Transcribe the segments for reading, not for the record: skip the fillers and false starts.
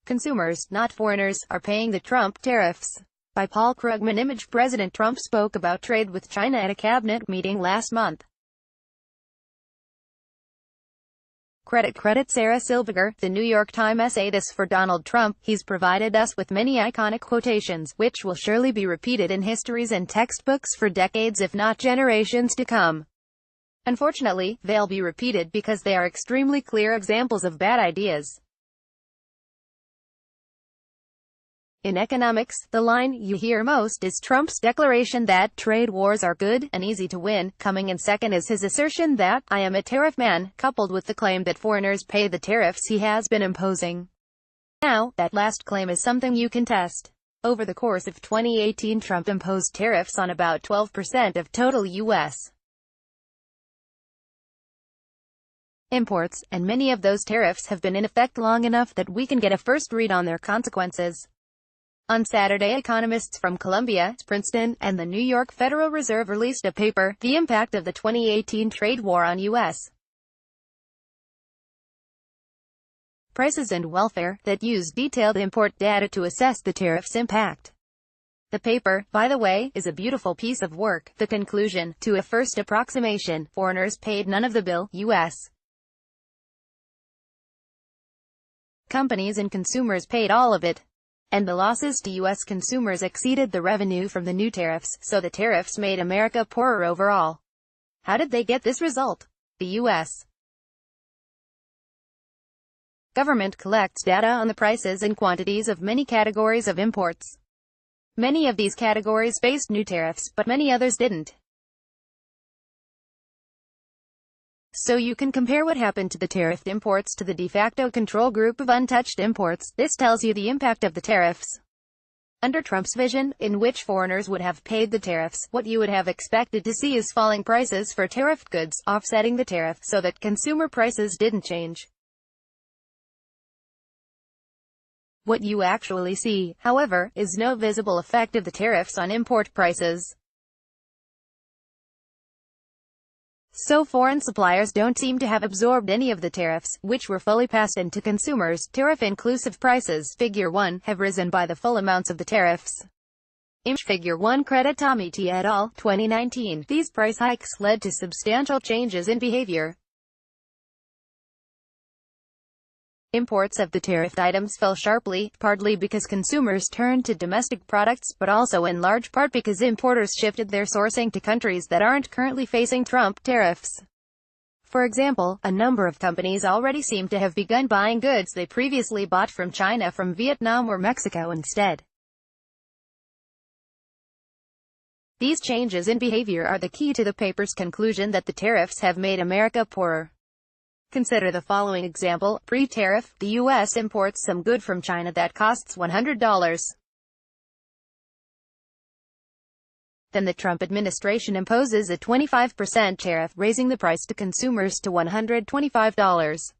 Consumers, not foreigners, are paying the Trump tariffs. By Paul Krugman. President Trump spoke about trade with China at a cabinet meeting last month. CreditCreditSarah Silbiger, the New York TimesSay. This for Donald Trump. He's provided us with many iconic quotations, which will surely be repeated in histories and textbooks for decades if not generations to come. Unfortunately, they'll be repeated because they are extremely clear examples of bad ideas. In economics, the line you hear most is Trump's declaration that trade wars are good and easy to win. Coming in second is his assertion that "I am a tariff man," coupled with the claim that foreigners pay the tariffs he has been imposing. Now, that last claim is something you can test. Over the course of 2018, Trump imposed tariffs on about 12% of total U.S. imports, and many of those tariffs have been in effect long enough that we can get a first read on their consequences. On Saturday, economists from Columbia, Princeton, and the New York Federal Reserve released a paper, The Impact of the 2018 Trade War on U.S. Prices and Welfare, that used detailed import data to assess the tariffs' impact. The paper, by the way, is a beautiful piece of work. The conclusion, to a first approximation, foreigners paid none of the bill, U.S. companies and consumers paid all of it. And the losses to U.S. consumers exceeded the revenue from the new tariffs, so the tariffs made America poorer overall. How did they get this result? The U.S. government collects data on the prices and quantities of many categories of imports. Many of these categories faced new tariffs, but many others didn't. So you can compare what happened to the tariffed imports to the de facto control group of untouched imports. This tells you the impact of the tariffs. Under Trump's vision, in which foreigners would have paid the tariffs, what you would have expected to see is falling prices for tariffed goods, offsetting the tariff, so that consumer prices didn't change. What you actually see, however, is no visible effect of the tariffs on import prices. So foreign suppliers don't seem to have absorbed any of the tariffs, which were fully passed on to consumers. Tariff-inclusive prices, Figure 1, have risen by the full amounts of the tariffs. Image Figure 1. Tommy et al., 2019. These price hikes led to substantial changes in behavior. Imports of the tariffed items fell sharply, partly because consumers turned to domestic products, but also in large part because importers shifted their sourcing to countries that aren't currently facing Trump tariffs. For example, a number of companies already seem to have begun buying goods they previously bought from China from Vietnam or Mexico instead. These changes in behavior are the key to the paper's conclusion that the tariffs have made America poorer. Consider the following example. Pre-tariff, the U.S. imports some good from China that costs $100. Then the Trump administration imposes a 25% tariff, raising the price to consumers to $125.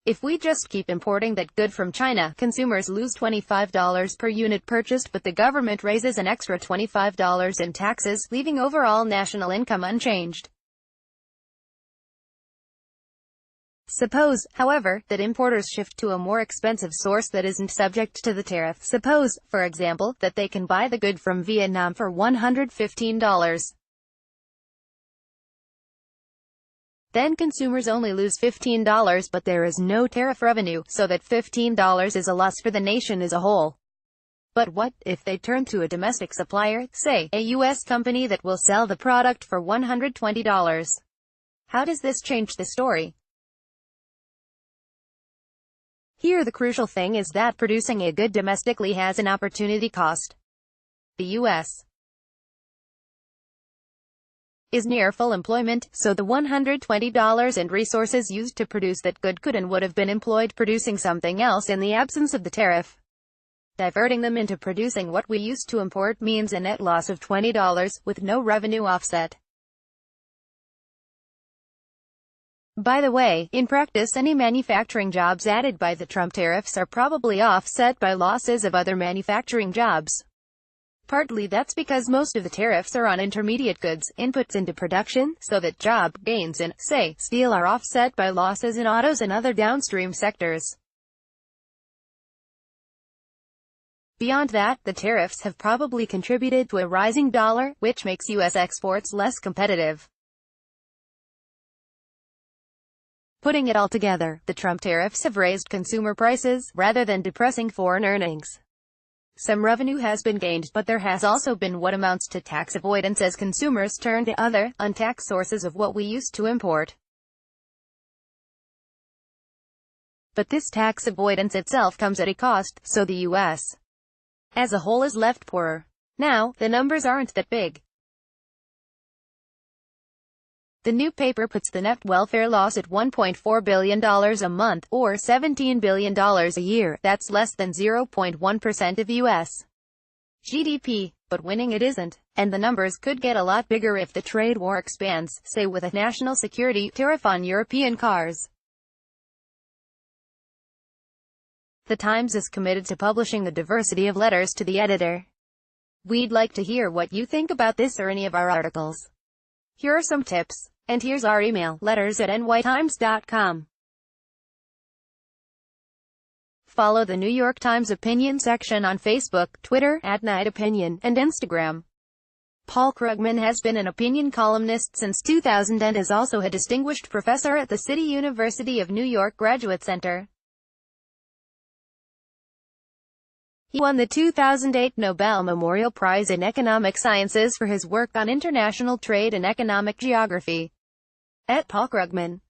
If we just keep importing that good from China, consumers lose $25 per unit purchased, but the government raises an extra $25 in taxes, leaving overall national income unchanged. Suppose, however, that importers shift to a more expensive source that isn't subject to the tariff. Suppose, for example, that they can buy the good from Vietnam for $115. Then consumers only lose $15, but there is no tariff revenue, so that $15 is a loss for the nation as a whole. But what if they turn to a domestic supplier, say, a U.S. company that will sell the product for $120? How does this change the story? Here the crucial thing is that producing a good domestically has an opportunity cost. The U.S. is near full employment, so the $120 and resources used to produce that good could and would have been employed producing something else in the absence of the tariff. Diverting them into producing what we used to import means a net loss of $20, with no revenue offset. By the way, in practice any manufacturing jobs added by the Trump tariffs are probably offset by losses of other manufacturing jobs. Partly that's because most of the tariffs are on intermediate goods, inputs into production, so that job gains in, say, steel are offset by losses in autos and other downstream sectors. Beyond that, the tariffs have probably contributed to a rising dollar, which makes U.S. exports less competitive. Putting it all together, the Trump tariffs have raised consumer prices, rather than depressing foreign earnings. Some revenue has been gained, but there has also been what amounts to tax avoidance as consumers turn to other, untaxed sources of what we used to import. But this tax avoidance itself comes at a cost, so the U.S. as a whole is left poorer. Now, the numbers aren't that big. The new paper puts the net welfare loss at $1.4 billion a month, or $17 billion a year. That's less than 0.1% of U.S. GDP. But winning it isn't. And the numbers could get a lot bigger if the trade war expands, say with a national security tariff on European cars. The Times is committed to publishing a diversity of letters to the editor. We'd like to hear what you think about this or any of our articles. Here are some tips. And here's our email, letters@nytimes.com. Follow the New York Times opinion section on Facebook, Twitter, @NightOpinion, and Instagram. Paul Krugman has been an opinion columnist since 2000 and is also a distinguished professor at the City University of New York Graduate Center. He won the 2008 Nobel Memorial Prize in Economic Sciences for his work on international trade and economic geography. @Paul Krugman.